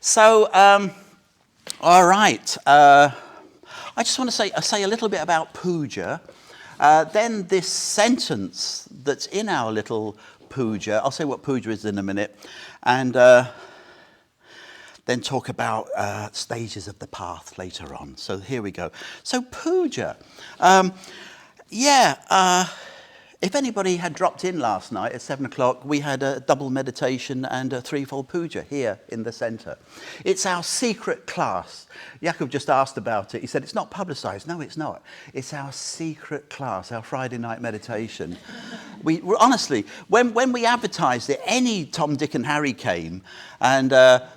So, all right. I just want to say a little bit about puja. Then this sentence that's in our little puja, I'll say what puja is in a minute, and then talk about stages of the path later on. So here we go. So puja. If anybody had dropped in last night at 7 o'clock, we had a double meditation and a threefold puja here in the centre. It's our secret class. Jakob just asked about it. He said, it's not publicised. No, it's not. It's our secret class, our Friday night meditation. We honestly, when we advertised it, any Tom, Dick and Harry came, and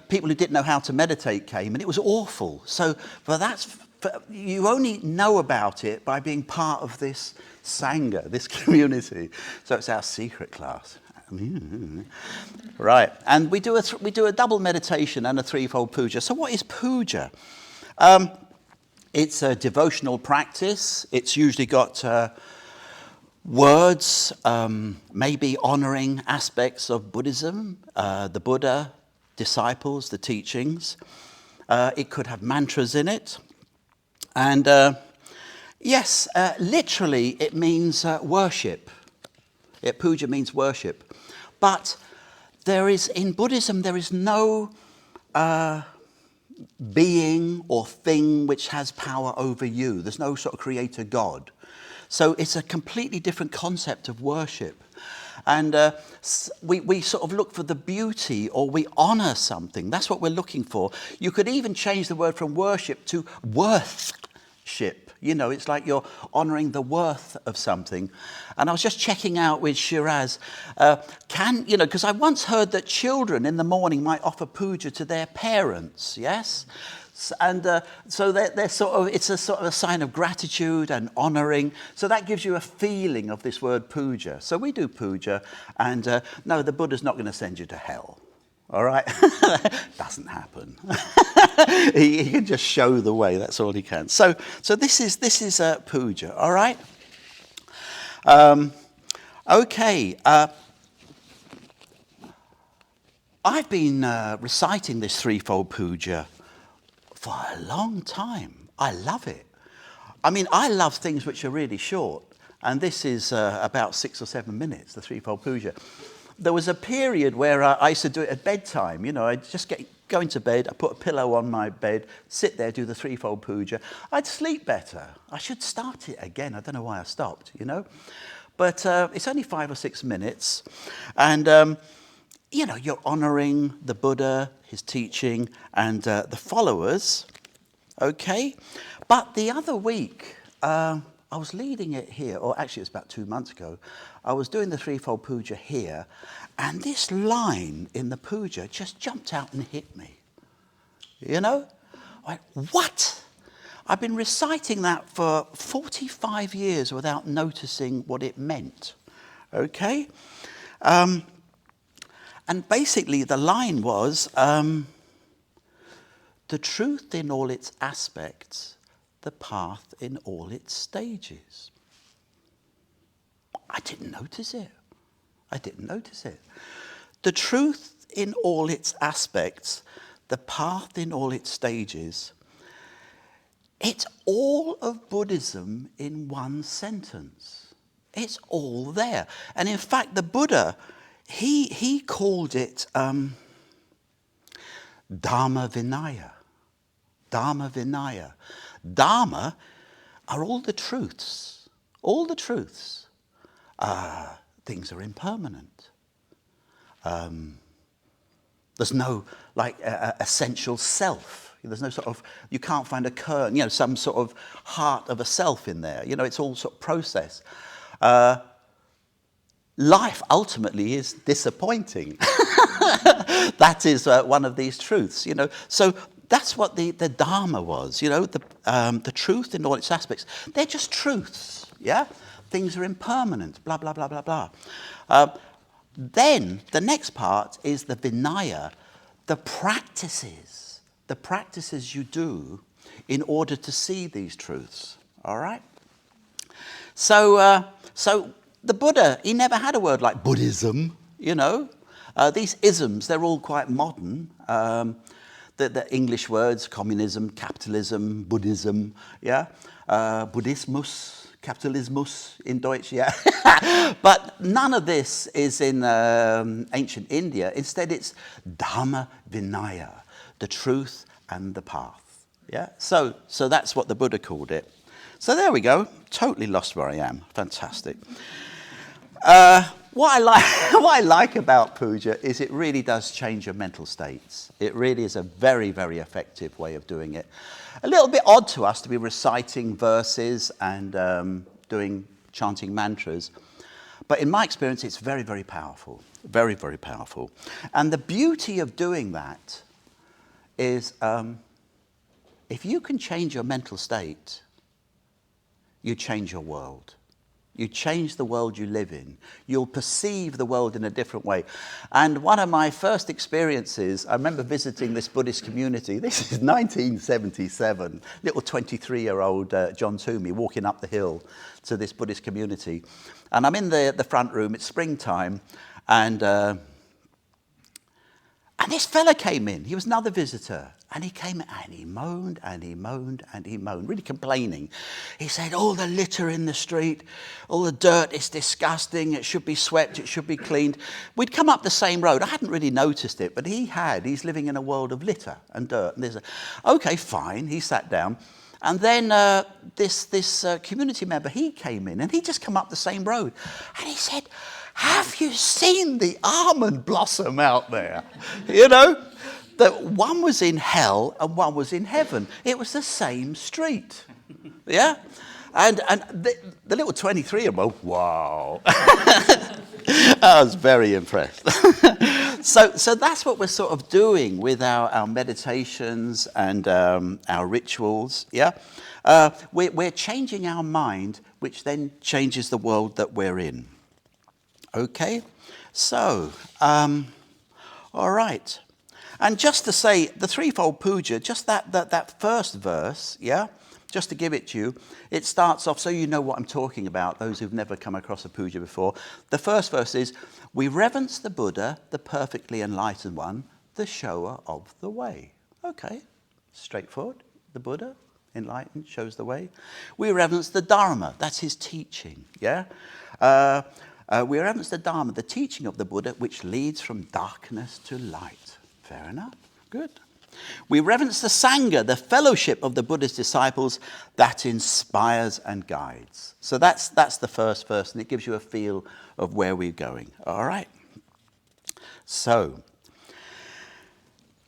people who didn't know how to meditate came, and it was awful. So you only know about it by being part of this Sangha, this community. So it's our secret class. Right, and we do a double meditation and a threefold puja. So what is puja? It's a devotional practice. It's usually got words, maybe honouring aspects of Buddhism, the Buddha, disciples, the teachings. It could have mantras in it. And yes, literally it means worship. Puja means worship. But in Buddhism, there is no being or thing which has power over you. There's no sort of creator God. So it's a completely different concept of worship. And we sort of look for the beauty, or we honour something. That's what we're looking for. You could even change the word from worship to worthship. You know, it's like you're honouring the worth of something. And I was just checking out with Shiraz, because I once heard that children in the morning might offer puja to their parents, yes? And so they're sort of, it's a sort of a sign of gratitude and honouring. So that gives you a feeling of this word puja. So we do puja, and no, the Buddha's not going to send you to hell. All right? Doesn't happen. he can just show the way. That's all he can. So this is puja. All right? Okay. I've been reciting this threefold puja for a long time. I love it. I mean, I love things which are really short. And this is about 6 or 7 minutes, the threefold puja. There was a period where I used to do it at bedtime. You know, I'd just go into bed, I put a pillow on my bed, sit there, do the threefold puja. I'd sleep better. I should start it again. I don't know why I stopped, you know. But it's only 5 or 6 minutes. And, you're honouring the Buddha, his teaching, and the followers. Okay? But the other week, I was leading it here, or actually it was about 2 months ago. I was doing the threefold puja here, and this line in the puja just jumped out and hit me. You know? I went, what? I've been reciting that for 45 years without noticing what it meant. Okay? And basically the line was, the truth in all its aspects, the path in all its stages. I didn't notice it. The truth in all its aspects, the path in all its stages. It's all of Buddhism in one sentence. It's all there. And in fact, the Buddha, he called it Dharma Vinaya. Dharma Vinaya. Dharma are all the truths. All the truths. Things are impermanent. There's no essential self. There's no sort of, you can't find a kernel, some sort of heart of a self in there. It's all sort of process. Life ultimately is disappointing. That is one of these truths. So that's what the Dharma was. The truth in all its aspects. They're just truths. Yeah. Things are impermanent, blah, blah, blah, blah, blah. Then the next part is the Vinaya, the practices you do in order to see these truths. All right? So the Buddha, he never had a word like Buddhism, These isms, they're all quite modern. the English words, communism, capitalism, Buddhism, yeah? Buddhismus, Kapitalismus in Deutsch, yeah? But none of this is in ancient India. Instead, it's Dharma Vinaya, the truth and the path, yeah? So that's what the Buddha called it. So there we go. Totally lost where I am. Fantastic. What I like about puja is it really does change your mental states. It really is a very, very effective way of doing it. A little bit odd to us to be reciting verses and chanting mantras. But in my experience, it's very, very powerful. Very, very powerful. And the beauty of doing that is if you can change your mental state, you change your world. You change the world you live in. You'll perceive the world in a different way. And one of my first experiences, I remember visiting this Buddhist community. This is 1977. Little 23-year-old John Toomey walking up the hill to this Buddhist community. And I'm in the front room. It's springtime. And this fella came in. He was another visitor. And he came and he moaned and he moaned and he moaned, really complaining. He said, all the litter in the street, all the dirt, it's disgusting. It should be swept. It should be cleaned. We'd come up the same road. I hadn't really noticed it, but he's living in a world of litter and dirt. And okay, fine. He sat down. And then this community member, he came in and he just come up the same road. And he said, have you seen the almond blossom out there? You know? That one was in hell and one was in heaven. It was the same street. Yeah? And the little 23-year-old, wow. I was very impressed. So that's what we're sort of doing with our meditations and our rituals. Yeah? We're changing our mind, which then changes the world that we're in. Okay? So, all right. And just to say, the Threefold Puja, just that first verse, yeah, just to give it to you, it starts off, so you know what I'm talking about, those who've never come across a puja before. The first verse is, we reverence the Buddha, the perfectly enlightened one, the shower of the way. Okay, straightforward. The Buddha, enlightened, shows the way. We reverence the Dharma, that's his teaching, yeah? We reverence the Dharma, the teaching of the Buddha, which leads from darkness to light. Fair enough. Good. We reverence the Sangha, the fellowship of the Buddha's disciples that inspires and guides. So that's the first verse, and it gives you a feel of where we're going. All right. So,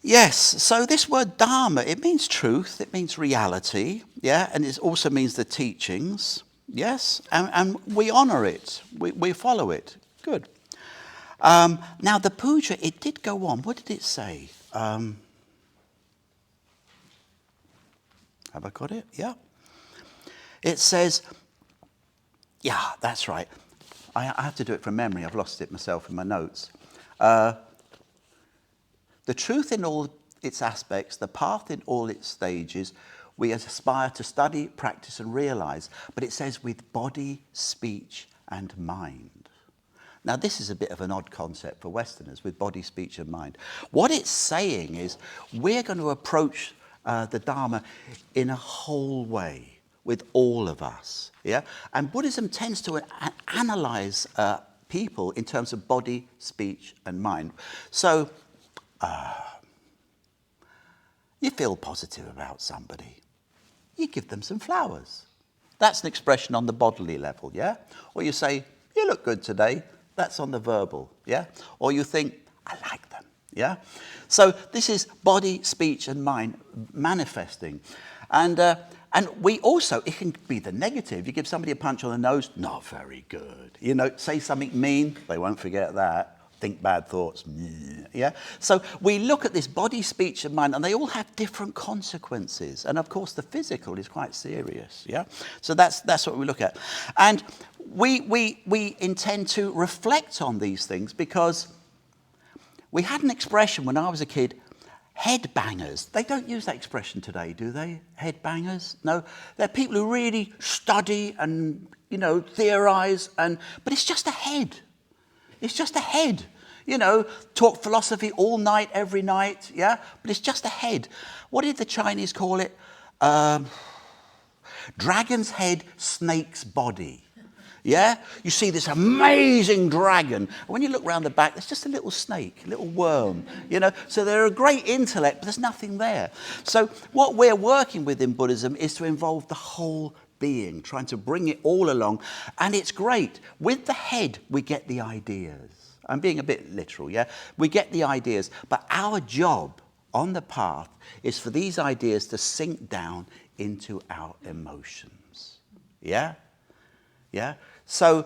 yes. So this word Dharma, it means truth. It means reality. Yeah. And it also means the teachings. Yes. And we honor it. We follow it. Good. Now, the puja, it did go on. What did it say? Have I got it? Yeah. It says, yeah, that's right. I have to do it from memory. I've lost it myself in my notes. The truth in all its aspects, the path in all its stages, we aspire to study, practice, and realize. But it says with body, speech, and mind. Now, this is a bit of an odd concept for Westerners, with body, speech, and mind. What it's saying is we're going to approach the Dharma in a whole way with all of us. Yeah? And Buddhism tends to analyze people in terms of body, speech, and mind. So, you feel positive about somebody. You give them some flowers. That's an expression on the bodily level, yeah? Or you say, you look good today. That's on the verbal, yeah? Or you think, I like them, yeah? So this is body, speech, and mind manifesting. And we also, it can be the negative. You give somebody a punch on the nose, not very good. You know, say something mean, they won't forget that. Think bad thoughts, yeah? So we look at this body, speech, and mind, and they all have different consequences. And of course, the physical is quite serious, yeah? So that's what we look at. And we intend to reflect on these things because we had an expression when I was a kid, head bangers. They don't use that expression today, do they? Head bangers? No, they're people who really study and, you know, theorize, but it's just a head. It's just a head. You know, talk philosophy all night, every night, yeah? But it's just a head. What did the Chinese call it? Dragon's head, snake's body. Yeah? You see this amazing dragon. When you look around the back, there's just a little snake, a little worm, you know? So they're a great intellect, but there's nothing there. So what we're working with in Buddhism is to involve the whole being, trying to bring it all along. And it's great. With the head, we get the ideas. I'm being a bit literal, yeah? We get the ideas. But our job on the path is for these ideas to sink down into our emotions. Yeah? Yeah? So,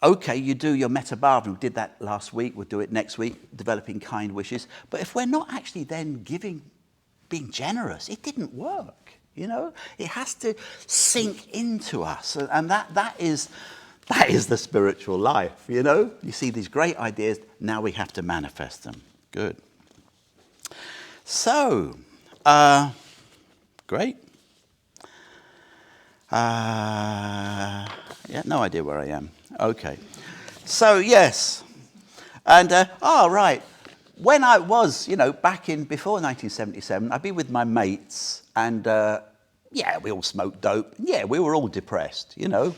okay, you do your metta bhavana. We did that last week. We'll do it next week, developing kind wishes. But if we're not actually then being generous, it didn't work, you know? It has to sink into us. And that is the spiritual life, you know? You see these great ideas, now we have to manifest them. Good. So, great. Yeah, no idea where I am. Okay. So, yes. And, right. When I was, you know, before 1977, I'd be with my mates and, yeah, we all smoked dope. Yeah, we were all depressed, you know.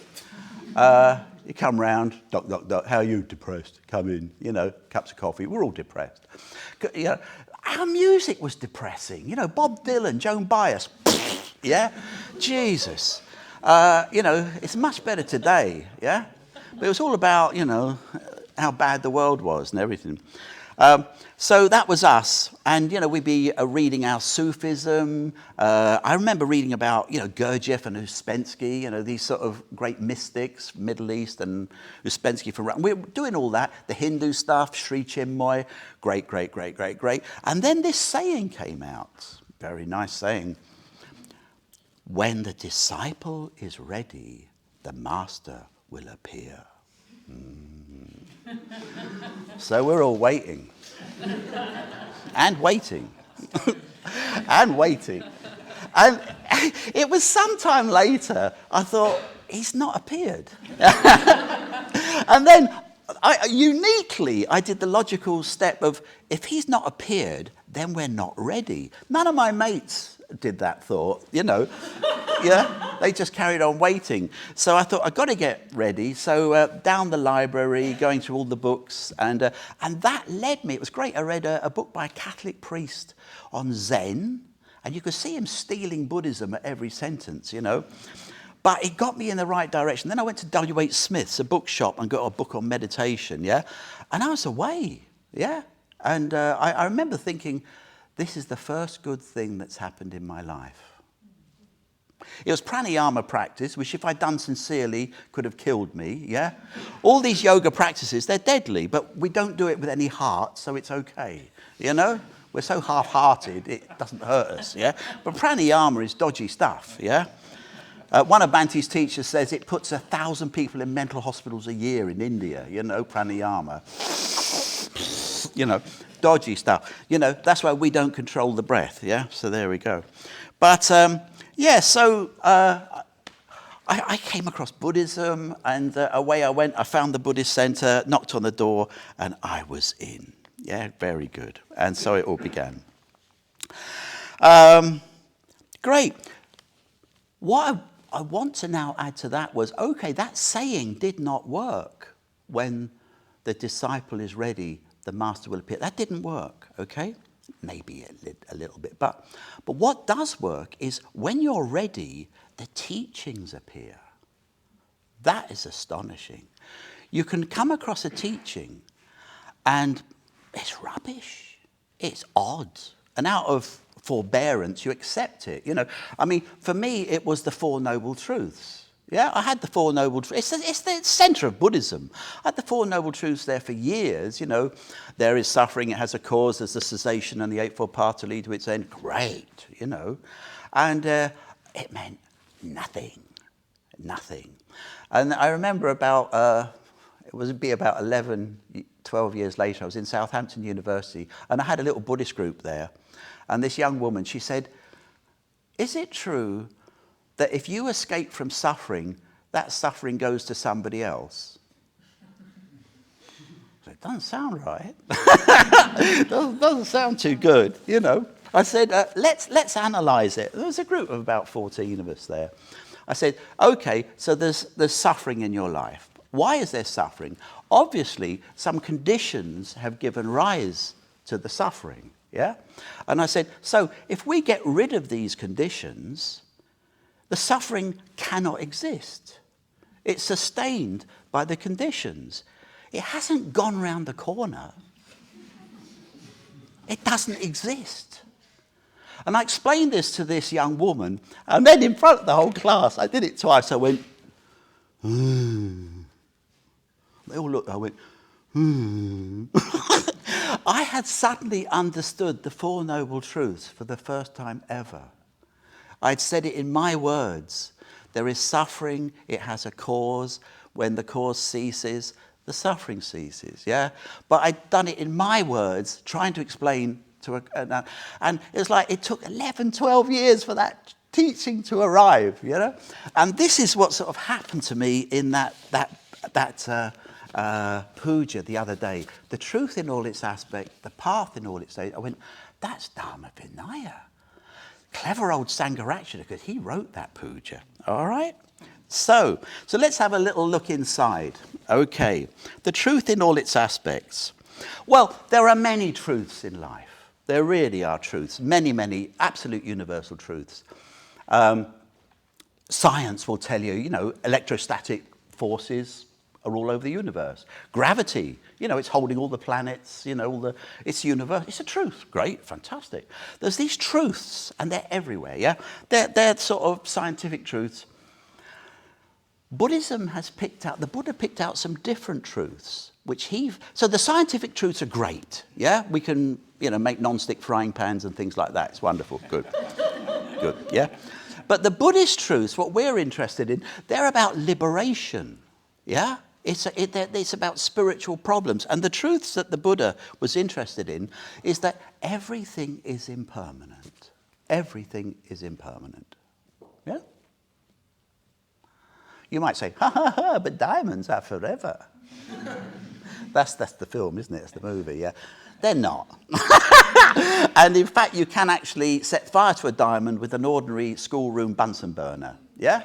You come round, doc, doc, doc, how are you depressed? Come in, you know, cups of coffee. We're all depressed. You know, our music was depressing. You know, Bob Dylan, Joan Baez. Yeah? Jesus. You know, it's much better today, yeah? But it was all about, you know, how bad the world was and everything. So that was us. And, you know, we'd be reading our Sufism. I remember reading about, you know, Gurdjieff and Uspensky, you know, these sort of great mystics, Middle East, and Uspensky from... We were doing all that, the Hindu stuff, Sri Chinmoy, great, great, great, great, great. And then this saying came out, very nice saying, when the disciple is ready, the master will appear. So we're all waiting. And waiting. And waiting. And it was sometime later, I thought, he's not appeared. And then, uniquely, I did the logical step of, if he's not appeared, then we're not ready. None of my mates did that thought, you know. Yeah, they just carried on waiting. So I thought, I've got to get ready. So down the library, going through all the books, and that led me, it was great, I read a book by a Catholic priest on Zen, and you could see him stealing Buddhism at every sentence, you know. But it got me in the right direction. Then I went to W.H. Smith's, a bookshop, and got a book on meditation, yeah. And I was away, yeah. And I remember thinking, this is the first good thing that's happened in my life. It was pranayama practice, which if I'd done sincerely could have killed me, yeah? All these yoga practices, they're deadly, but we don't do it with any heart, so it's okay, you know? We're so half-hearted, it doesn't hurt us, yeah? But pranayama is dodgy stuff, yeah? One of Bante's teachers says it puts 1,000 people in mental hospitals a year in India, you know, pranayama. You know, dodgy stuff. You know, that's why we don't control the breath, yeah? So there we go. But, yeah, so I came across Buddhism, and away I went. I found the Buddhist center, knocked on the door, and I was in. Yeah, very good. And so it all began. Great. What I want to now add to that was, okay, that saying did not work. When the disciple is ready, the master will appear. That didn't work, okay? Maybe a little bit. But what does work is when you're ready, the teachings appear. That is astonishing. You can come across a teaching and it's rubbish. It's odd. And out of forbearance, you accept it. You know, I mean, for me, it was the Four Noble Truths. Yeah, I had the Four Noble Truths. It's the center of Buddhism. I had the Four Noble Truths there for years. You know, there is suffering, it has a cause, there's the cessation and the Eightfold Path to lead to its end. Great, you know. And it meant nothing. And I remember it would be about 11, 12 years later, I was in Southampton University, and I had a little Buddhist group there. And this young woman, she said, is it true that if you escape from suffering, that suffering goes to somebody else? I said, doesn't sound right. doesn't sound too good, you know. I said, let's analyze it. There was a group of about 14 of us there. I said, okay, so there's suffering in your life. Why is there suffering? Obviously, some conditions have given rise to the suffering, yeah? And I said, so if we get rid of these conditions, the suffering cannot exist. It's sustained by the conditions. It hasn't gone round the corner. It doesn't exist. And I explained this to this young woman, and then in front of the whole class, I did it twice. I went, They all looked, I went, I had suddenly understood the Four Noble Truths for the first time ever. I'd said it in my words. There is suffering, it has a cause. When the cause ceases, the suffering ceases, yeah? But I'd done it in my words, trying to explain to and it was like it took 11, 12 years for that teaching to arrive, you know? And this is what sort of happened to me in that puja the other day. The truth in all its aspects, the path in all its stages. I went, that's Dharma Vinaya. Clever old Sangharakshita, because he wrote that puja, all right? So let's have a little look inside. Okay, the truth in all its aspects. Well, there are many truths in life. There really are truths, many, many absolute universal truths. Science will tell you, you know, electrostatic forces are all over the universe. Gravity, you know, it's holding all the planets, you know, it's universe. It's a truth. Great, fantastic. There's these truths, and they're everywhere, yeah? They're sort of scientific truths. Buddhism has the Buddha picked out some different truths, so the scientific truths are great, yeah? We can, you know, make non-stick frying pans and things like that. It's wonderful, good, good, yeah? But the Buddhist truths, what we're interested in, they're about liberation, yeah? It's about spiritual problems. And the truths that the Buddha was interested in is that everything is impermanent. Everything is impermanent, yeah? You might say, ha, ha, ha, but diamonds are forever. That's the film, isn't it? That's the movie, yeah? They're not. And in fact, you can actually set fire to a diamond with an ordinary schoolroom Bunsen burner, yeah?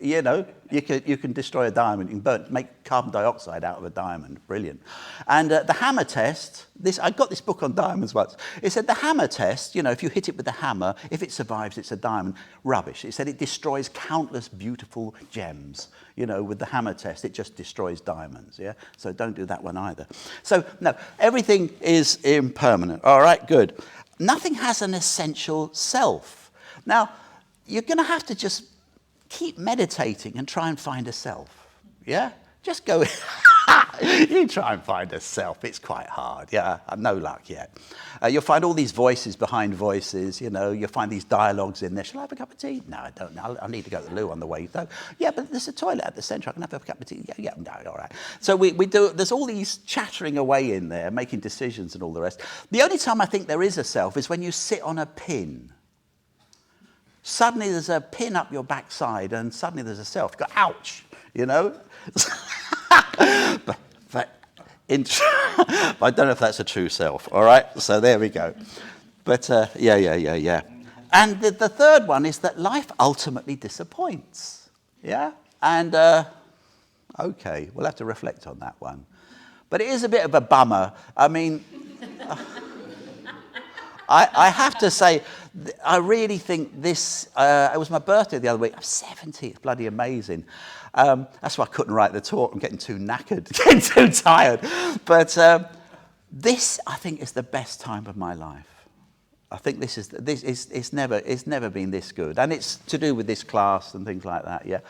You know, you can destroy a diamond, you can make carbon dioxide out of a diamond. Brilliant. And the hammer test, I got this book on diamonds once. It said the hammer test, you know, if you hit it with a hammer, if it survives, it's a diamond. Rubbish. It said it destroys countless beautiful gems. You know, with the hammer test, it just destroys diamonds, yeah? So don't do that one either. So, no, everything is impermanent. All right, good. Nothing has an essential self. Now, you're going to have to just keep meditating and try and find a self, yeah? Just go, you try and find a self. It's quite hard, yeah? No luck yet. You'll find all these voices behind voices, you know. You'll find these dialogues in there. Shall I have a cup of tea? No, I don't know. I need to go to the loo on the way. No. Yeah, but there's a toilet at the centre. I can have a cup of tea. Yeah, no, all right. So we do, there's all these chattering away in there, making decisions and all the rest. The only time I think there is a self is when you sit on a pin. Suddenly there's a pin up your backside and suddenly there's a self. You go, ouch, you know? but I don't know if that's a true self, all right? So there we go. But yeah. And the third one is that life ultimately disappoints, yeah? And, okay, we'll have to reflect on that one. But it is a bit of a bummer. I mean, I have to say, I really think this, it was my birthday the other week. I'm 70, it's bloody amazing. That's why I couldn't write the talk. I'm getting too knackered, getting too tired. But this, I think, is the best time of my life. I think it's never been this good. And it's to do with this class and things like that, yeah.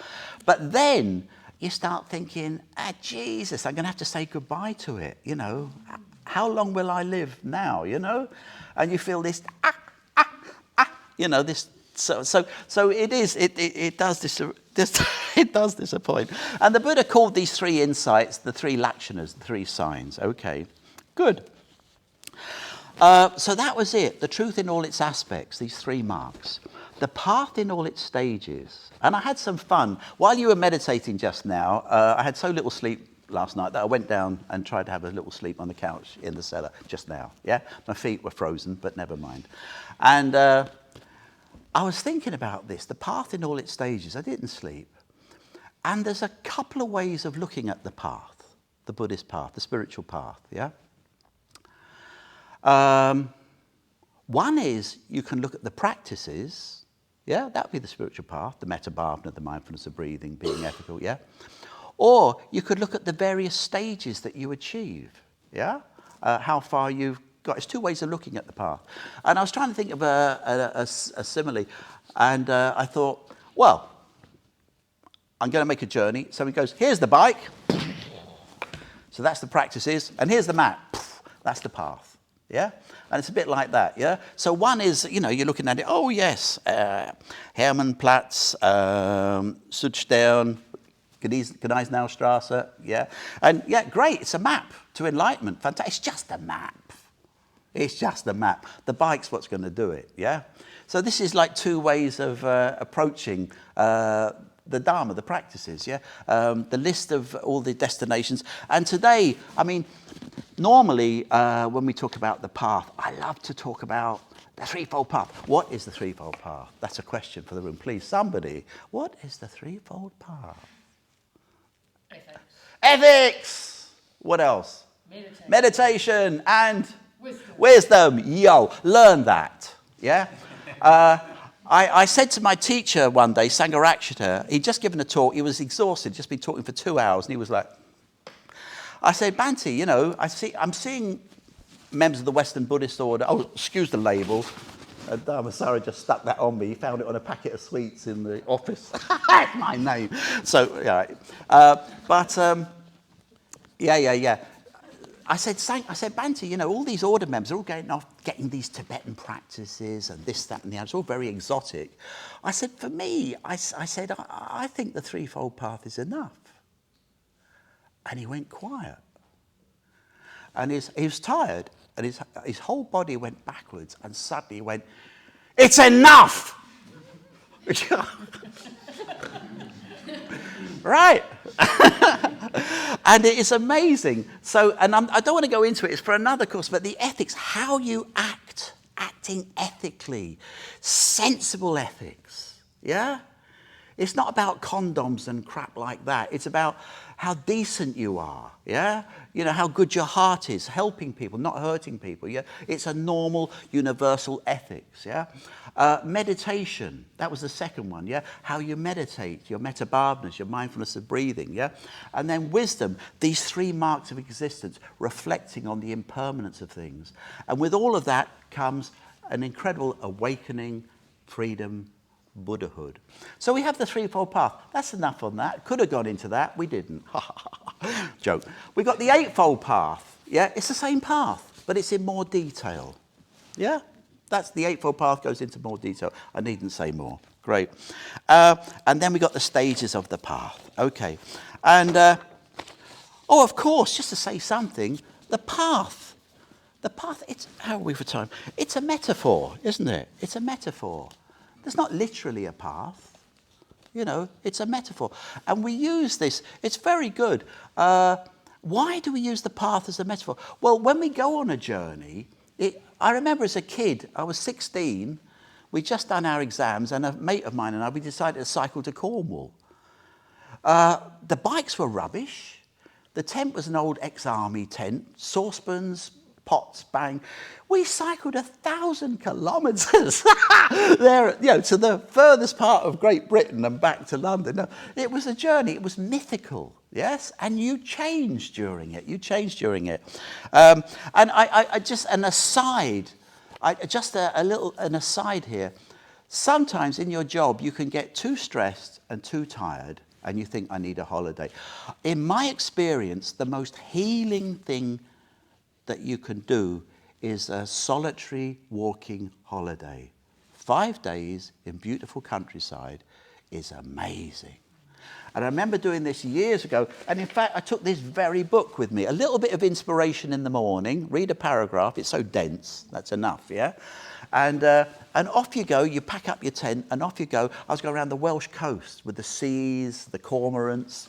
But then you start thinking, Jesus, I'm going to have to say goodbye to it, you know. How long will I live now, you know? And you feel this, you know, this. So it is. It does disappoint. And the Buddha called these three insights the three lakshanas, the three signs. Okay, good. So that was it. The truth in all its aspects. These three marks. The path in all its stages. And I had some fun while you were meditating just now. I had so little sleep last night that I went down and tried to have a little sleep on the couch in the cellar just now. Yeah, my feet were frozen, but never mind. And I was thinking about this, the path in all its stages. I didn't sleep. And there's a couple of ways of looking at the path, the Buddhist path, the spiritual path, yeah? One is you can look at the practices, yeah? That would be the spiritual path, the metta bhavana, the mindfulness of breathing, being ethical, yeah? Or you could look at the various stages that you achieve, yeah? How far you've got. It's two ways of looking at the path. And I was trying to think of a simile, and I thought, well, I'm going to make a journey. So he goes, here's the bike. So that's the practices. And here's the map. That's the path. Yeah? And it's a bit like that, yeah? So one is, you know, you're looking at it, oh, yes, Hermannplatz, Südstern, Gneisenaustrasse, yeah? And, yeah, great, it's a map to enlightenment. Fantastic. It's just a map. It's just a map. The bike's what's going to do it, yeah? So this is like two ways of approaching the Dharma, the practices, yeah? The list of all the destinations. And today, I mean, normally when we talk about the path, I love to talk about the Threefold Path. What is the Threefold Path? That's a question for the room. Please, somebody. What is the Threefold Path? Ethics. Ethics! What else? Meditation and wisdom. Yo, learn that, yeah? I said to my teacher one day, Sangharakshita, he'd just given a talk, he was exhausted, just been talking for 2 hours, and he was like, I said, Bhante, you know, I'm seeing members of the Western Buddhist order, oh, excuse the label, Dharmasara just stuck that on me, he found it on a packet of sweets in the office, that's my name, so, yeah, yeah. I said, Bhante, you know, all these order members are all going off getting these Tibetan practices and this, that, and the other. It's all very exotic. I said, for me, I said, I think the Threefold Path is enough. And he went quiet. And he was tired, and his whole body went backwards, and suddenly he went, it's enough! Right. And it is amazing. So, and I don't want to go into it, it's for another course, but the ethics, how you act, acting ethically, sensible ethics, yeah? It's not about condoms and crap like that. It's about how decent you are, yeah? You know, how good your heart is, helping people, not hurting people, yeah? It's a normal, universal ethics, yeah? Meditation, that was the second one, yeah? How you meditate, your metta bhavana, your mindfulness of breathing, yeah? And then wisdom, these three marks of existence, reflecting on the impermanence of things. And with all of that comes an incredible awakening, freedom, Buddhahood. So we have the Threefold Path. That's enough on that. Could have gone into that. We didn't. Joke. We got the Eightfold Path. Yeah, it's the same path, but it's in more detail. Yeah, that's the Eightfold Path goes into more detail. I needn't say more. Great. And then we got the stages of the path. Okay. And, oh, of course, just to say something, the path, it's, how are we for time? It's a metaphor, isn't it? It's a metaphor. It's not literally a path, you know, it's a metaphor. And we use this, it's very good. Why do we use the path as a metaphor? Well, when we go on a journey, I remember as a kid, I was 16, we'd just done our exams, and a mate of mine and I, we decided to cycle to Cornwall. The bikes were rubbish. The tent was an old ex-army tent, saucepans, pots, bang. We cycled 1,000 kilometres there, you know, to the furthest part of Great Britain and back to London. No, it was a journey. It was mythical, yes, and you changed during it. And I just an aside, an aside here. Sometimes in your job you can get too stressed and too tired, and you think I need a holiday. In my experience, the most healing thing that you can do is a solitary walking holiday. 5 days in beautiful countryside is amazing. And I remember doing this years ago, and in fact I took this very book with me, a little bit of inspiration in the morning, read a paragraph, it's so dense, that's enough, yeah? And off you go, you pack up your tent, and off you go. I was going around the Welsh coast with the seas, the cormorants,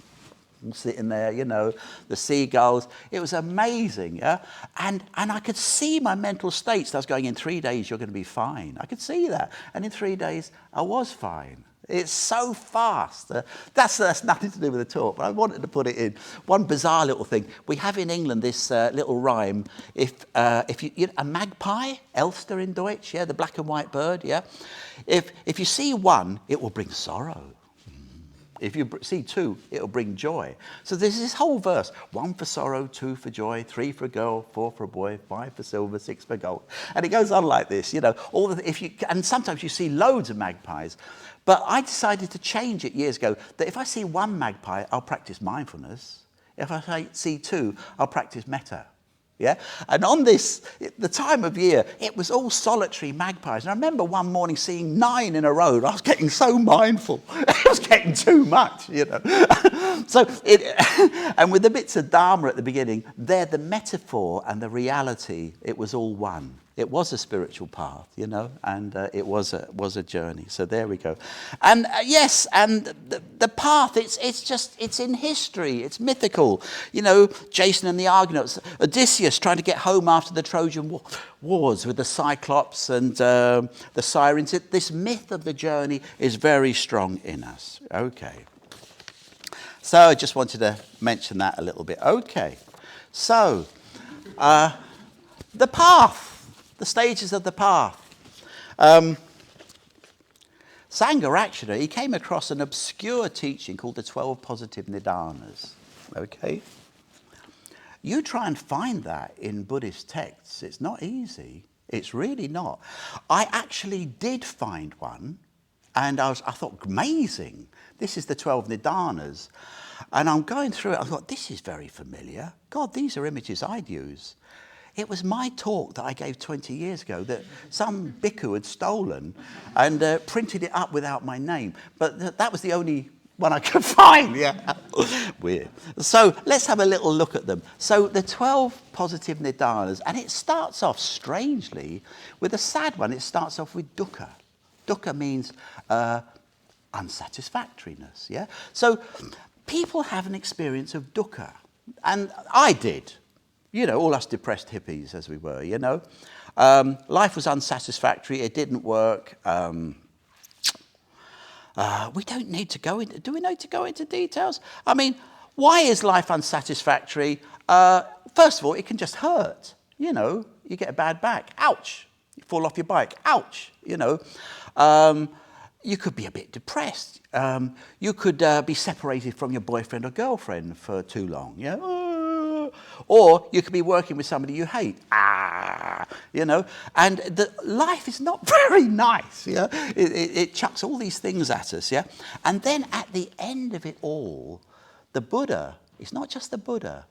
sitting there, you know, the seagulls. It was amazing, yeah? And I could see my mental states. I was going, in 3 days, you're going to be fine. I could see that. And in 3 days, I was fine. It's so fast. That's nothing to do with the talk, but I wanted to put it in. One bizarre little thing. We have in England this little rhyme. If you know, a magpie, Elster in Deutsch, yeah, the black and white bird, yeah. If you see one, it will bring sorrow. If you see two, it'll bring joy. So there's this whole verse: 1 for sorrow, 2 for joy, 3 for a girl, 4 for a boy, 5 for silver, 6 for gold. And it goes on like this, you know. And sometimes you see loads of magpies. But I decided to change it years ago, that if I see one magpie, I'll practice mindfulness. If I see 2, I'll practice metta. Yeah? And on this, the time of year, it was all solitary magpies. And I remember one morning seeing 9 in a row. I was getting so mindful. It was getting too much, you know. And with the bits of Dharma at the beginning, they're the metaphor and the reality. It was all one. It was a spiritual path, you know, and it was a journey. So there we go. And yes, and the path, it's in history. It's mythical. You know, Jason and the Argonauts, Odysseus trying to get home after the Trojan wars with the Cyclops and the Sirens. This myth of the journey is very strong in us. Okay. So I just wanted to mention that a little bit. Okay. So, the path. The stages of the path. Sangharakshita, he came across an obscure teaching called the 12 positive nidanas. Okay? You try and find that in Buddhist texts. It's not easy. It's really not. I actually did find one, and I thought, amazing. This is the 12 nidanas. And I'm going through it. I thought, this is very familiar. God, these are images I'd use. It was my talk that I gave 20 years ago that some bhikkhu had stolen and printed it up without my name. But that was the only one I could find. Yeah, weird. So let's have a little look at them. So the 12 positive nidanas, and it starts off strangely with a sad one. It starts off with dukkha. Dukkha means unsatisfactoriness. Yeah. So people have an experience of dukkha, and I did. You know, all us depressed hippies as we were, you know. Life was unsatisfactory. It didn't work. We don't need to go into... Do we need to go into details? I mean, why is life unsatisfactory? First of all, it can just hurt. You know, you get a bad back. Ouch. You fall off your bike. Ouch. You know. You could be a bit depressed. You could be separated from your boyfriend or girlfriend for too long. You know? Or you could be working with somebody you hate. You know, and life is not very nice. Yeah, it chucks all these things at us. Yeah, and then at the end of it all, the Buddha. It's not just the Buddha.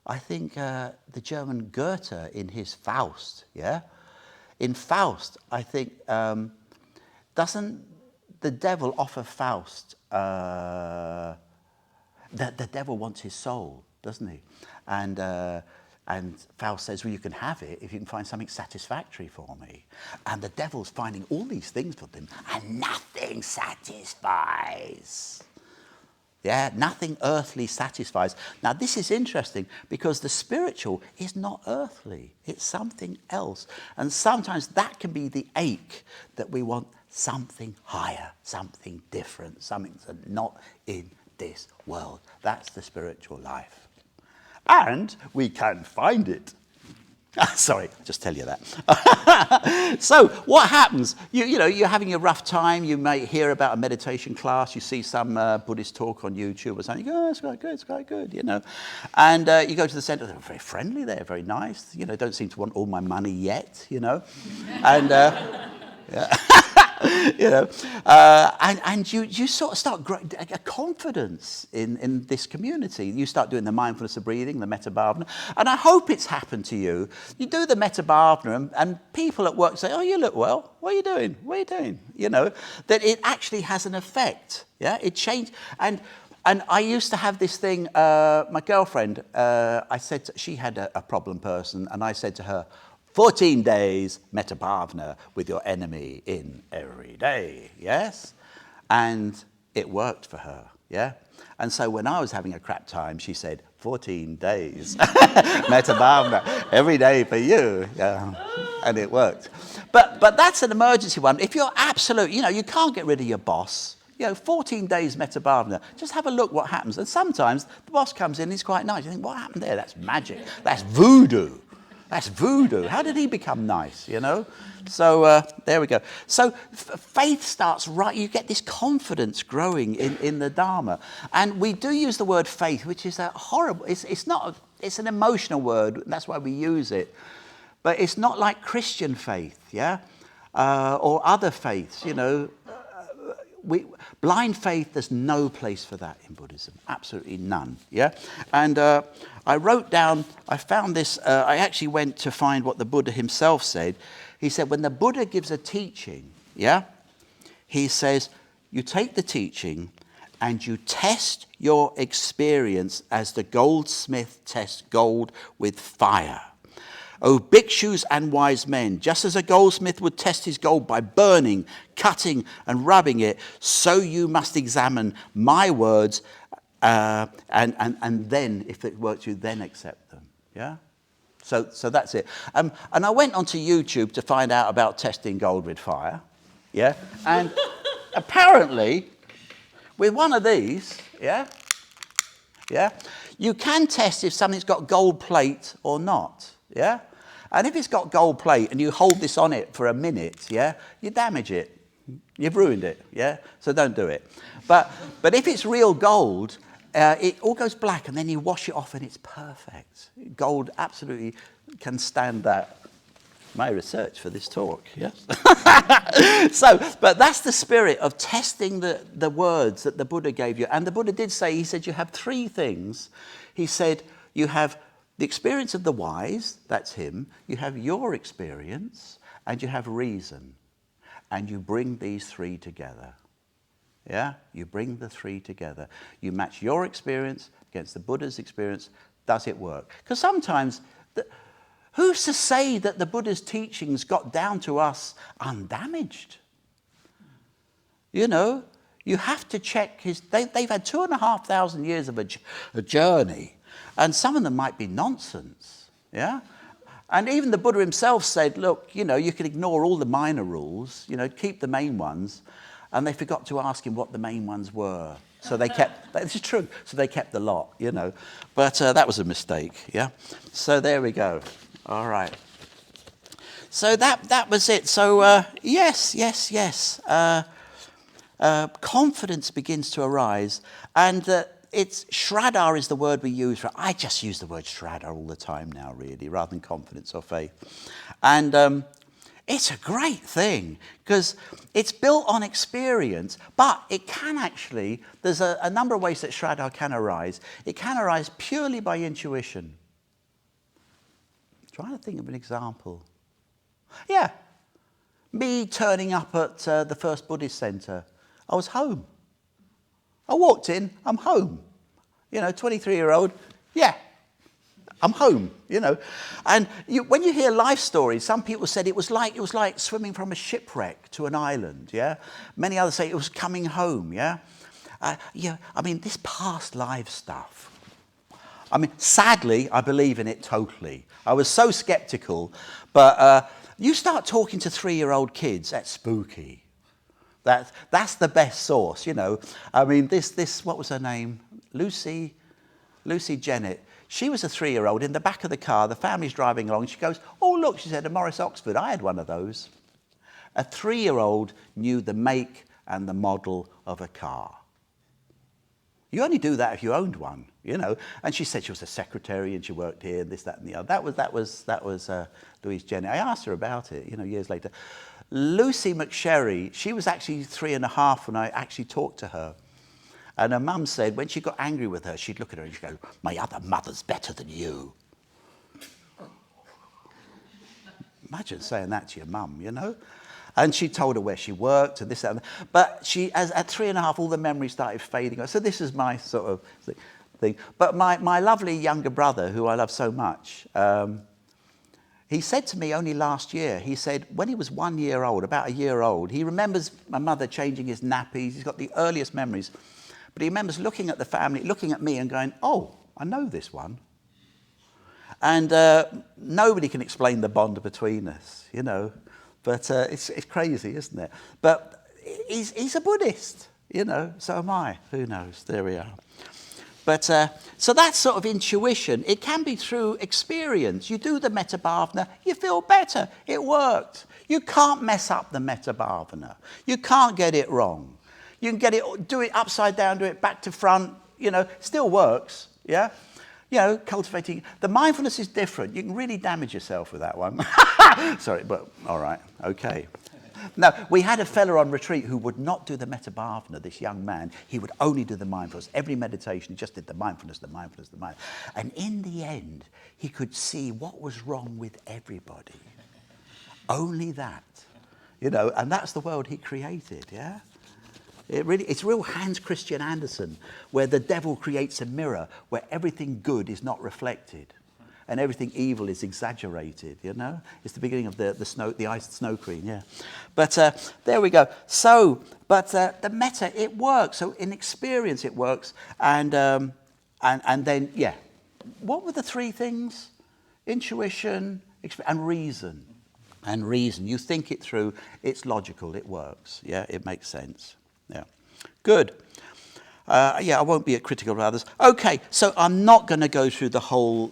I think the German Goethe in his Faust. Yeah, in Faust, I think doesn't the devil offer Faust? The devil wants his soul, doesn't he? And Faust says, well, you can have it if you can find something satisfactory for me. And the devil's finding all these things for them, and nothing satisfies. Yeah, nothing earthly satisfies. Now, this is interesting because the spiritual is not earthly. It's something else. And sometimes that can be the ache that we want something higher, something different, something that's not in this world. That's the spiritual life. And we can find it. Sorry, just tell you that. So what happens? You know, you're having a rough time. You may hear about a meditation class. You see some Buddhist talk on YouTube or something. You go, oh, it's quite good, you know. And you go to the centre. They're very friendly there, very nice. You know, don't seem to want all my money yet, you know. And... yeah. You know, and you sort of start growing a confidence in this community. You start doing the mindfulness of breathing, the metta bhavana, and I hope it's happened to you. You do the metta bhavana, and people at work say, "Oh, you look well. What are you doing? What are you doing?" You know, that it actually has an effect. Yeah, it changed. And I used to have this thing. My girlfriend, I said she had a problem person, and I said to her, 14 days metta bhavana with your enemy in every day, yes? And it worked for her. yeah? And so when I was having a crap time, she said, 14 days. Metabhavna, every day for you. Yeah. And it worked. But that's an emergency one. If you're absolute, you can't get rid of your boss. 14 days metabhavna. Just have a look what happens. And sometimes the boss comes in and he's quite nice. You think, what happened there? That's magic. That's voodoo. That's voodoo. How did he become nice, So there we go. So faith starts right. You get this confidence growing in the Dharma. And we do use the word faith, which is a horrible, it's not, it's an emotional word. That's why we use it. But it's not like Christian faith, yeah? Or other faiths, blind faith, there's no place for that in Buddhism. Absolutely none, yeah? And I wrote down, I found this, I actually went to find what the Buddha himself said. He said, when the Buddha gives a teaching, yeah? He says, you take the teaching and you test your experience as the goldsmith tests gold with fire. O bhikshus and wise men, just as a goldsmith would test his gold by burning, cutting, and rubbing it, so you must examine my words, and then, if it works, you then accept them. Yeah? So that's it. And I went onto YouTube to find out about testing gold with fire. Yeah? And apparently, with one of these, yeah, you can test if something's got gold plate or not. Yeah? And if it's got gold plate and you hold this on it for a minute, yeah, you damage it. You've ruined it, yeah? So don't do it. But if it's real gold, it all goes black and then you wash it off and it's perfect. Gold absolutely can stand that. My research for this talk, yes? But that's the spirit of testing the words that the Buddha gave you. And the Buddha did say, he said, you have three things. He said, you have the experience of the wise, that's him. You have your experience, and you have reason. And you bring these three together. Yeah? You bring the three together. You match your experience against the Buddha's experience. Does it work? Because sometimes, who's to say that the Buddha's teachings got down to us undamaged? You have to check they've had 2,500 years of a journey. And some of them might be nonsense, yeah? And even the Buddha himself said, look, you can ignore all the minor rules, keep the main ones. And they forgot to ask him what the main ones were. So they kept, this is true, so they kept the lot, But that was a mistake, yeah? So there we go. All right. So that was it. So yes. Confidence begins to arise. And it's Shraddha is the word we use for it. I just use the word Shraddha all the time now, really, rather than confidence or faith. And it's a great thing because it's built on experience, but it can actually, there's a number of ways that Shraddha can arise. It can arise purely by intuition. I'm trying to think of an example. Yeah, me turning up at the first Buddhist centre. I was home. I walked in, I'm home. 23-year-old, yeah, I'm home, And when you hear life stories, some people said it was like swimming from a shipwreck to an island, yeah? Many others say it was coming home, yeah? This past life stuff. Sadly, I believe in it totally. I was so skeptical, but you start talking to 3-year-old kids, that's spooky. That's the best source, This what was her name? Lucy Jennett. She was a 3-year-old in the back of the car. The family's driving along. She goes, oh, look, she said, a Morris Oxford. I had one of those. A 3-year-old knew the make and the model of a car. You only do that if you owned one, And she said she was a secretary and she worked here, and this, that, and the other. That was Louise Jennett. I asked her about it, years later. Lucy McSherry, she was actually 3.5 when I actually talked to her. And her mum said when she got angry with her, she'd look at her and she'd go, my other mother's better than you. Imagine saying that to your mum, And she told her where she worked and this, that, and that. But she, at 3.5, all the memories started fading. So this is my sort of thing. But my lovely younger brother, who I love so much, he said to me only last year, he said when he was 1 year old, about a year old, he remembers my mother changing his nappies. He's got the earliest memories. But he remembers looking at the family, looking at me and going, oh, I know this one. And nobody can explain the bond between us, you know. But it's crazy, isn't it? But he's a Buddhist, you know, so am I. Who knows? There we are. But so that's sort of intuition. It can be through experience. You do the Metta Bhavana, you feel better. It worked. You can't mess up the Metta Bhavana. You can't get it wrong. You can do it upside down, do it back to front, you know, still works, yeah? You know, cultivating. The mindfulness is different. You can really damage yourself with that one. Sorry, but all right, okay. No, we had a fella on retreat who would not do the Metta Bhavana, this young man. He would only do the mindfulness. Every meditation, he just did the mindfulness, the mindfulness, the mindfulness. And in the end, he could see what was wrong with everybody. Only that, you know, and that's the world he created, yeah? It's real Hans Christian Andersen, where the devil creates a mirror where everything good is not reflected and everything evil is exaggerated, you know? It's the beginning of the iced snow queen, yeah. But there we go. So, but the metta, it works. So in experience it works. And then, yeah. What were the three things? Intuition, and reason. And reason. You think it through, it's logical, it works, yeah? It makes sense. Yeah, good. Yeah, I won't be critical of others. Okay, so I'm not going to go through the whole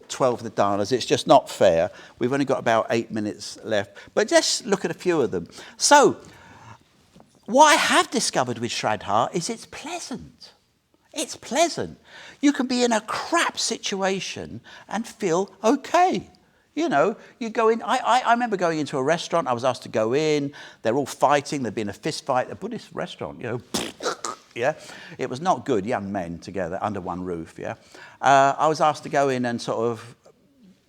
12 of the dhanas. It's just not fair. We've only got about 8 minutes left. But just look at a few of them. So, what I have discovered with Shraddha is it's pleasant. It's pleasant. You can be in a crap situation and feel okay. You know, you go in, I remember going into a restaurant, I was asked to go in, they're all fighting, there'd been a fist fight, a Buddhist restaurant, you know, yeah. It was not good, young men together under one roof, yeah. I was asked to go in and sort of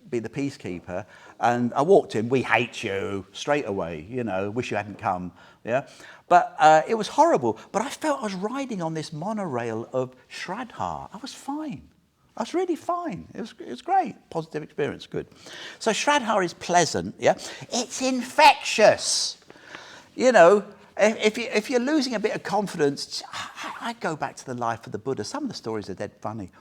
be the peacekeeper, and I walked in, we hate you, straight away, you know, wish you hadn't come, yeah. But it was horrible, but I felt I was riding on this monorail of Shraddha. I was fine. I was really fine. It was great. Positive experience. Good. So Shraddha is pleasant. Yeah. It's infectious. You know, if you're losing a bit of confidence, I go back to the life of the Buddha. Some of the stories are dead funny.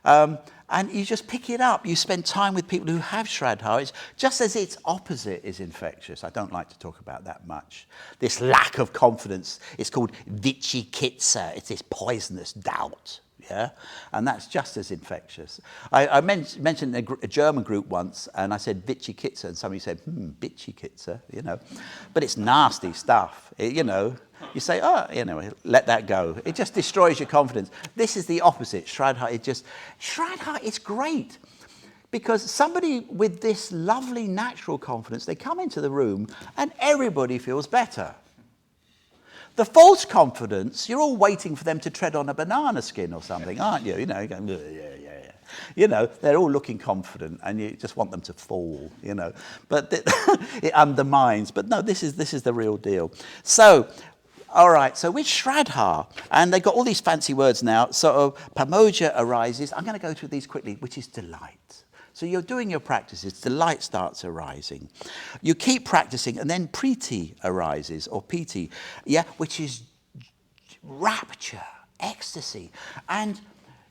And you just pick it up. You spend time with people who have Shraddha. It's just as its opposite is infectious. I don't like to talk about that much. This lack of confidence. It's called vicikitsa. It's this poisonous doubt. Yeah, and that's just as infectious. I mentioned a German group once, and I said vicikitsa, and somebody said, vicikitsa, you know. But it's nasty stuff, you know. You say, oh, you know, let that go. It just destroys your confidence. This is the opposite. Shraddha is great. Because somebody with this lovely natural confidence, they come into the room, and everybody feels better. The false confidence, you're all waiting for them to tread on a banana skin or something, aren't you? You know, you're going, yeah. You know, they're all looking confident and you just want them to fall, you know. But it undermines. But no, this is the real deal. So, all right, so with Shraddha, and they've got all these fancy words now, so pamoja arises. I'm going to go through these quickly, which is delight. So you're doing your practices, delight starts arising. You keep practicing, and then priti arises, or piti, yeah, which is rapture, ecstasy. And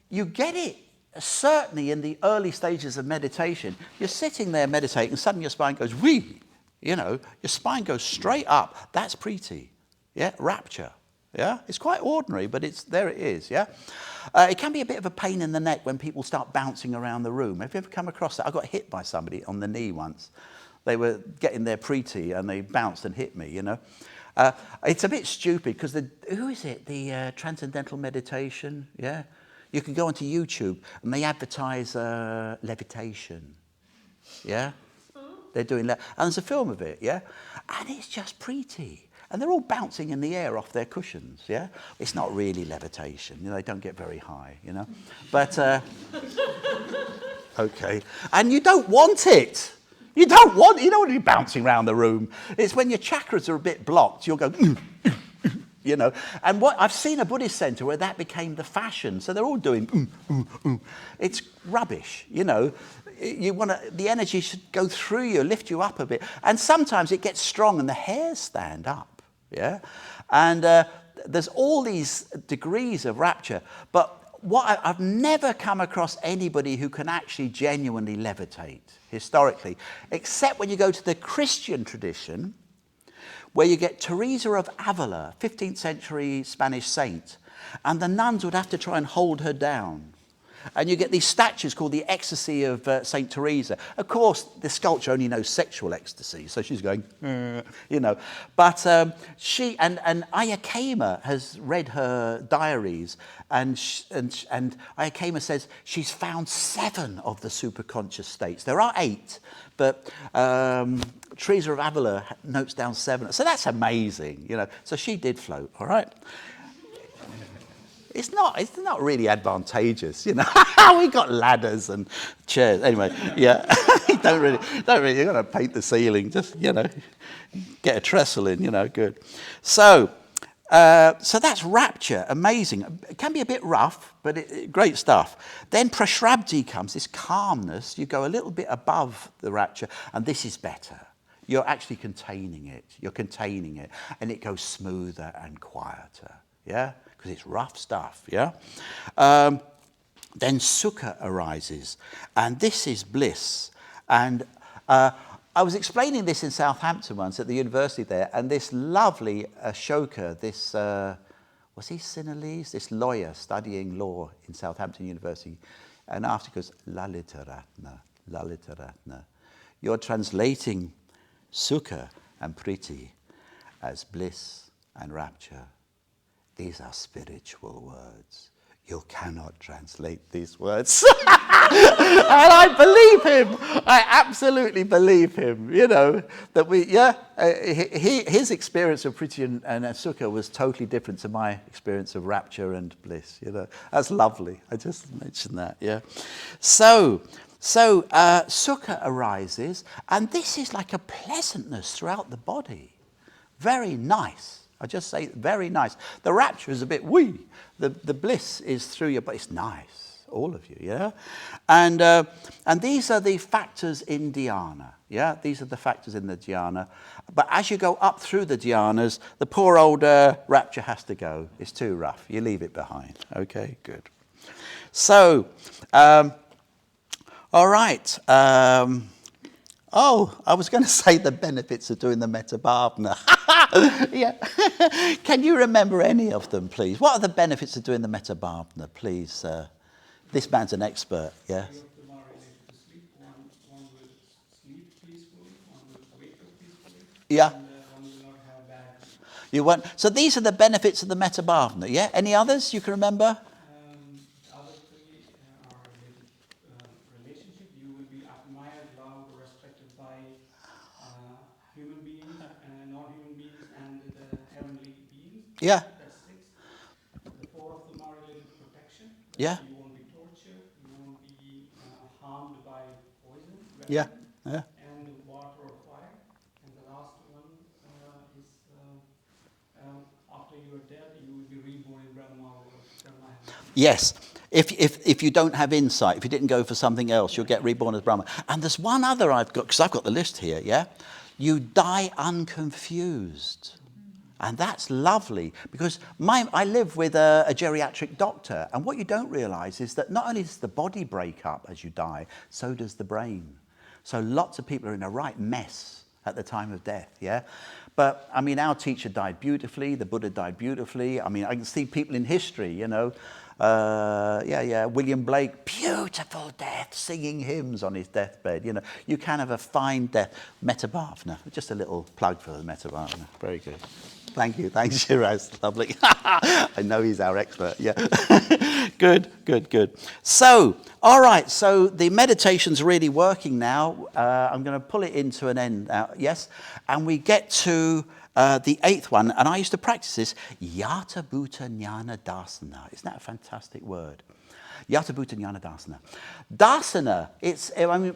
you get it certainly in the early stages of meditation. You're sitting there meditating, and suddenly your spine goes, wee, you know, your spine goes straight up. That's priti, yeah, rapture. Yeah, it's quite ordinary, but there it is, yeah? It can be a bit of a pain in the neck when people start bouncing around the room. Have you ever come across that? I got hit by somebody on the knee once. They were getting their priti and they bounced and hit me, you know? It's a bit stupid because who is it? The Transcendental Meditation, yeah? You can go onto YouTube and they advertise levitation, yeah? They're doing that. And there's a film of it, yeah? And it's just priti. And they're all bouncing in the air off their cushions, yeah? It's not really levitation. You know, they don't get very high, you know? But, okay. And you don't want it. You don't want to be bouncing around the room. It's when your chakras are a bit blocked, you'll go, you know? And I've seen a Buddhist center where that became the fashion. So they're all doing, It's rubbish, you know? The energy should go through you, lift you up a bit. And sometimes it gets strong and the hairs stand up. yeah? And there's all these degrees of rapture, but I've never come across anybody who can actually genuinely levitate, historically, except when you go to the Christian tradition, where you get Teresa of Avila, 15th century Spanish saint, and the nuns would have to try and hold her down. And you get these statues called the Ecstasy of St. Teresa. Of course, the sculpture only knows sexual ecstasy, so she's going, you know. But she, and Ayakema has read her diaries, and Ayakema says she's found 7 of the superconscious states. There are 8, but Teresa of Avila notes down 7. So that's amazing, you know. So she did float, all right? It's not really advantageous, you know. We got ladders and chairs. Anyway, yeah. don't really, you're going to paint the ceiling. Just, you know, get a trestle in, you know, good. So that's rapture, amazing. It can be a bit rough, but great stuff. Then prashrabdi comes, this calmness. You go a little bit above the rapture, and this is better. You're actually containing it. You're containing it, and it goes smoother and quieter, yeah? Because it's rough stuff, yeah? Then sukha arises, and this is bliss. And I was explaining this in Southampton once at the university there, and this lovely Ashoka, this, was he Sinhalese? This lawyer studying law in Southampton University, and after he goes, Lalitaratna, Lalitaratna. You're translating sukha and priti as bliss and rapture. These are spiritual words. You cannot translate these words. And I believe him. I absolutely believe him. You know, that his experience of Priti and Sukha was totally different to my experience of rapture and bliss. You know, that's lovely. I just mentioned that, yeah. So Sukha arises, and this is like a pleasantness throughout the body. Very nice. I just say very nice. The rapture is a bit wee. The bliss is through your body. It's nice, all of you, yeah? And these are the factors in dhyana, yeah? These are the factors in the dhyana. But as you go up through the dhyanas, the poor old rapture has to go. It's too rough. You leave it behind. Okay, good. So, all right. I was going to say the benefits of doing the Metta Bhavana. Yeah. Can you remember any of them, please? What are the benefits of doing the Metta Bhavana, please? This man's an expert, yes? 3 of them are related to sleep. One will sleep peacefully, one will wake up peacefully, Yeah. and one will not have bad dreams. You won't. So these are the benefits of the Metta Bhavana, yeah? Any others you can remember? The other 3 are related relationship. You will be admired, loved, respected by human beings, non-human beings, and the heavenly beings. Yeah. That's 6. The 4 of them are related to protection. Yeah. You won't be tortured. You won't be harmed by poison, Yeah. weapon, Yeah. and water or fire. And the last one is after you are dead, you will be reborn in Brahma world. Brahma heaven. Yes. If you don't have insight, if you didn't go for something else, you'll get reborn as Brahma. And there's one other I've got, because I've got the list here, yeah? You die unconfused. And that's lovely, because I live with a geriatric doctor, and what you don't realise is that not only does the body break up as you die, so does the brain. So lots of people are in a right mess at the time of death, yeah? But, I mean, our teacher died beautifully, the Buddha died beautifully. I mean, I can see people in history, you know, William Blake, beautiful death, singing hymns on his deathbed. You know, you can have a fine death. Metta Bhavana, just a little plug for the Metta Bhavana. Very good. Thank you. Thanks, Shiraz. Lovely. I know he's our expert. Yeah. Good. So, all right. So the meditation's really working now. I'm going to pull it into an end now. Yes. And we get to the 8th one. And I used to practice this. Yata Bhuta Jnana Dasana. Isn't that a fantastic word? Yata Bhuta Jnana Dasana. Dasana,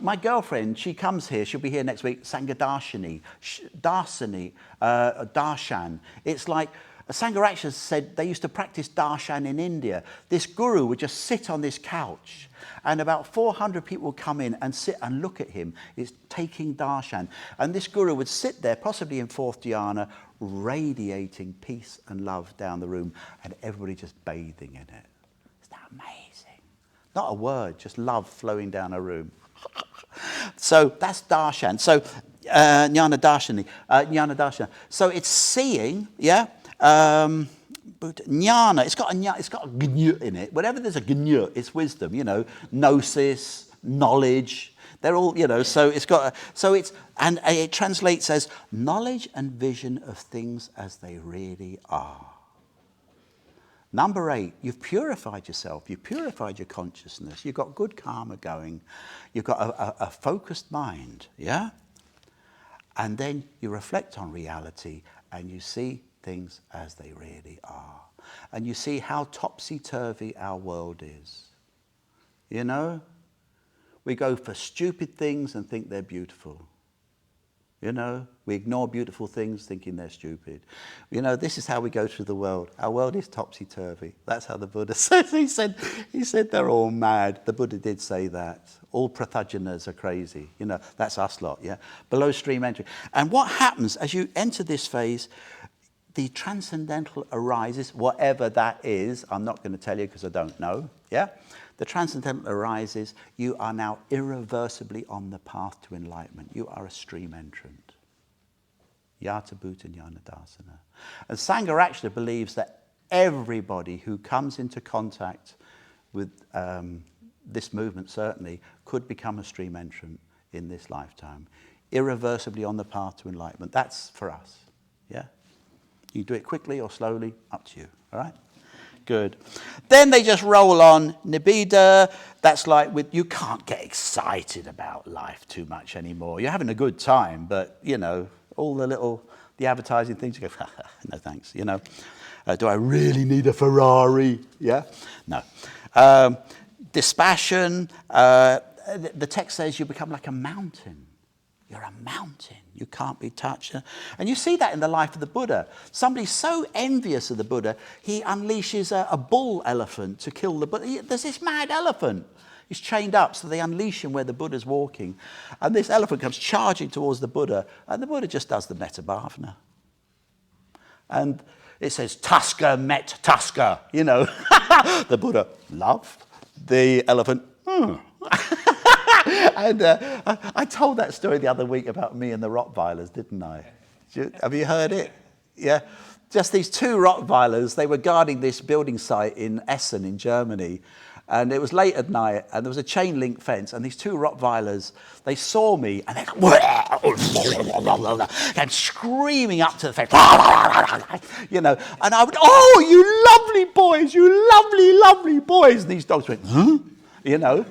my girlfriend, she comes here, she'll be here next week, Sanghadarshini, Darshan. It's like, Sangharakshita said they used to practice Darshan in India. This guru would just sit on this couch, and about 400 people would come in and sit and look at him. It's taking Darshan. And this guru would sit there, possibly in 4th dhyana, radiating peace and love down the room, and everybody just bathing in it. Isn't that amazing? Not a word, just love flowing down a room. So that's darshan. So jnana darshana. So it's seeing, yeah. Jnana, it's got a gnu in it. Whenever there's a gnu, it's wisdom. You know, gnosis, knowledge. They're all, you know. So it's got. And it translates as knowledge and vision of things as they really are. Number 8, you've purified yourself. You've purified your consciousness. You've got good karma going. You've got a focused mind, yeah? And then you reflect on reality and you see things as they really are. And you see how topsy-turvy our world is. You know? We go for stupid things and think they're beautiful. You know, we ignore beautiful things thinking they're stupid. You know, this is how we go through the world. Our world is topsy-turvy. That's how the Buddha says. He said they're all mad. The Buddha did say that. All prathajanas are crazy. You know, that's us lot, yeah? Below stream entry. And what happens as you enter this phase, the transcendental arises, whatever that is. I'm not going to tell you because I don't know, yeah? The transcendental arises, you are now irreversibly on the path to enlightenment. You are a stream entrant. Yata Bhuta Jnana Darsana. And Sangharakshita believes that everybody who comes into contact with this movement, certainly, could become a stream entrant in this lifetime. Irreversibly on the path to enlightenment. That's for us, yeah? You do it quickly or slowly, up to you, all right? Good. Then they just roll on. Nibbida, that's like you can't get excited about life too much anymore. You're having a good time, but, you know, all the advertising things, you go, no thanks, you know. Do I really need a Ferrari? Yeah? No. Dispassion, the text says you become like a mountain. You're a mountain. You can't be touched. And you see that in the life of the Buddha. Somebody's so envious of the Buddha, he unleashes a bull elephant to kill the Buddha. There's this mad elephant. He's chained up, so they unleash him where the Buddha's walking. And this elephant comes charging towards the Buddha, and the Buddha just does the metta bhavana. And it says, Tusker met Tusker, you know. The Buddha loved the elephant. And I told that story the other week about me and the Rottweilers, didn't I? Have you heard it? Yeah? Just these 2 Rottweilers, they were guarding this building site in Essen in Germany. And it was late at night, and there was a chain link fence, and these 2 Rottweilers, they saw me, and they came screaming up to the fence, you know, and I would, oh, you lovely boys, you lovely, lovely boys. And these dogs went, huh? You know,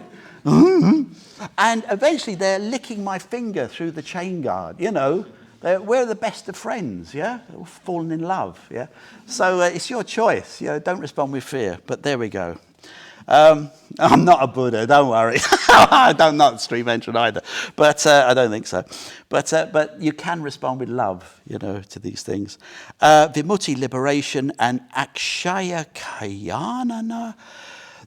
and eventually they're licking my finger through the chain guard, you know. We're the best of friends, yeah? They're all fallen in love, yeah? So it's your choice, you know, don't respond with fear, but there we go. I'm not a Buddha, don't worry. I'm not a stream entrant either, but I don't think so. But you can respond with love, you know, to these things. Vimutti, liberation, and akshaya kayanana.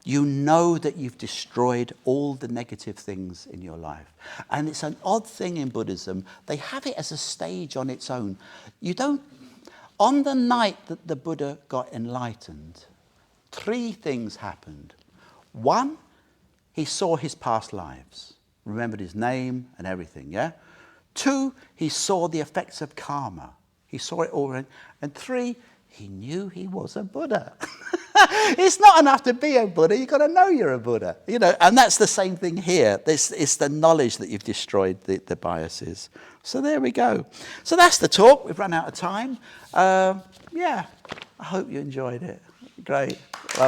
You know that you've destroyed all the negative things in your life. And it's an odd thing in Buddhism. They have it as a stage on its own. On the night that the Buddha got enlightened, 3 things happened. 1, he saw his past lives, remembered his name and everything, yeah? 2, he saw the effects of karma. He saw it all. And 3, he knew he was a Buddha. It's not enough to be a Buddha, you've got to know you're a Buddha. You know, and that's the same thing here. It's the knowledge that you've destroyed the biases. So there we go. So that's the talk. We've run out of time. Yeah, I hope you enjoyed it. Great. Well,